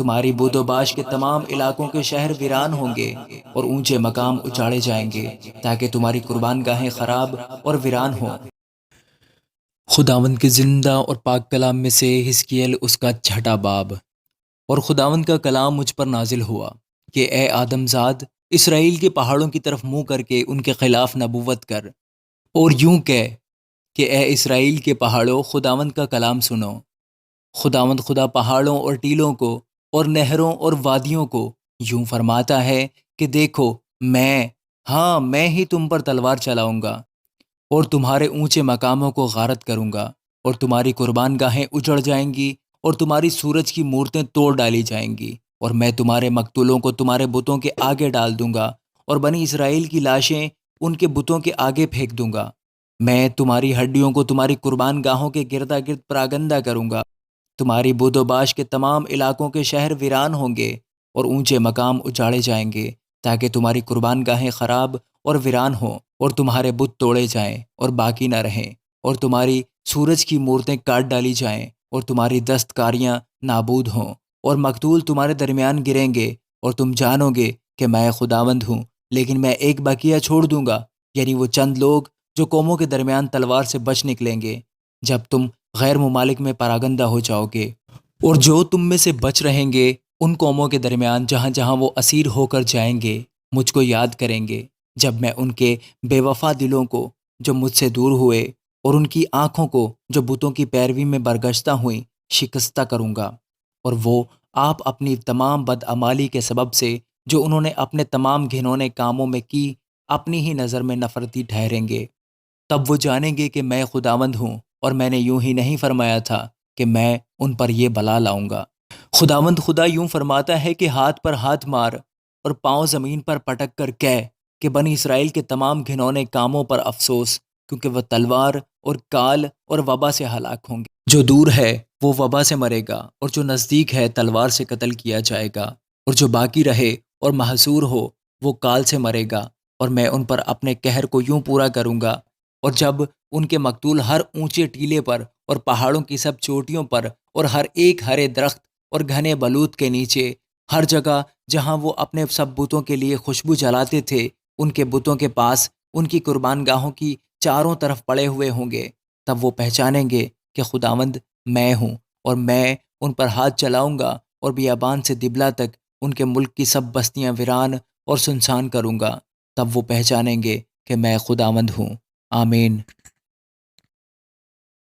تمہاری بود و باش کے تمام علاقوں کے شہر ویران ہوں گے اور اونچے مقام اجاڑے جائیں گے تاکہ تمہاری قربان گاہیں خراب اور ویران ہوں۔ خداوند کے زندہ اور پاک کلام میں سے حزقیل اس کا 6واں باب۔ اور خداوند کا کلام مجھ پر نازل ہوا کہ اے آدم زاد، اسرائیل کے پہاڑوں کی طرف منہ کر کے ان کے خلاف نبوت کر، اور یوں کہہ کہ اے اسرائیل کے پہاڑوں، خداوند کا کلام سنو۔ خداوند خدا پہاڑوں اور ٹیلوں کو اور نہروں اور وادیوں کو یوں فرماتا ہے کہ دیکھو، میں ہی تم پر تلوار چلاؤں گا اور تمہارے اونچے مقاموں کو غارت کروں گا، اور تمہاری قربان گاہیں اجڑ جائیں گی اور تمہاری سورج کی مورتیں توڑ ڈالی جائیں گی، اور میں تمہارے مقتولوں کو تمہارے بتوں کے آگے ڈال دوں گا اور بنی اسرائیل کی لاشیں ان کے بتوں کے آگے پھینک دوں گا۔ میں تمہاری ہڈیوں کو تمہاری قربان گاہوں کے گردا گرد پراگندہ کروں گا۔ تمہاری بود و باش کے تمام علاقوں کے شہر ویران ہوں گے اور اونچے مقام اجاڑے جائیں گے تاکہ تمہاری قربان گاہیں خراب اور ویران ہوں، اور تمہارے بت توڑے جائیں اور باقی نہ رہیں، اور تمہاری سورج کی مورتیں کاٹ ڈالی جائیں اور تمہاری دستکاریاں نابود ہوں، اور مقتول تمہارے درمیان گریں گے، اور تم جانو گے کہ میں خداوند ہوں۔ لیکن میں ایک بقیہ چھوڑ دوں گا، یعنی وہ چند لوگ جو قوموں کے درمیان تلوار سے بچ نکلیں گے جب تم غیر ممالک میں پراگندہ ہو جاؤ گے، اور جو تم میں سے بچ رہیں گے ان قوموں کے درمیان جہاں جہاں وہ اسیر ہو کر جائیں گے مجھ کو یاد کریں گے، جب میں ان کے بے وفا دلوں کو جو مجھ سے دور ہوئے اور ان کی آنکھوں کو جو بتوں کی پیروی میں برگشتہ ہوئیں شکستہ کروں گا، اور وہ آپ اپنی تمام بدعمالی کے سبب سے جو انہوں نے اپنے تمام گھنونے کاموں میں کی اپنی ہی نظر میں نفرتی ٹھہریں گے۔ تب وہ جانیں گے کہ میں خداوند ہوں، اور میں نے یوں ہی نہیں فرمایا تھا کہ میں ان پر یہ بلا لاؤں گا۔ خداوند خدا یوں فرماتا ہے کہ ہاتھ پر ہاتھ مار اور پاؤں زمین پر پٹک کر کہہ کہ بنی اسرائیل کے تمام گھنونے کاموں پر افسوس، کیونکہ وہ تلوار اور کال اور وبا سے ہلاک ہوں گے۔ جو دور ہے وہ وبا سے مرے گا، اور جو نزدیک ہے تلوار سے قتل کیا جائے گا، اور جو باقی رہے اور محصور ہو وہ کال سے مرے گا، اور میں ان پر اپنے قہر کو یوں پورا کروں گا۔ اور جب ان کے مقتول ہر اونچے ٹیلے پر اور پہاڑوں کی سب چوٹیوں پر اور ہر ایک ہرے درخت اور گھنے بلوط کے نیچے، ہر جگہ جہاں وہ اپنے سب بتوں کے لیے خوشبو جلاتے تھے، ان کے بتوں کے پاس ان کی قربان گاہوں کی چاروں طرف پڑے ہوئے ہوں گے، تب وہ پہچانیں گے کہ خداوند میں ہوں، اور میں ان پر ہاتھ چلاؤں گا اور بیابان سے دبلا تک ان کے ملک کی سب بستیاں ویران اور سنسان کروں گا۔ تب وہ پہچانیں گے کہ میں خداوند ہوں۔ آمین۔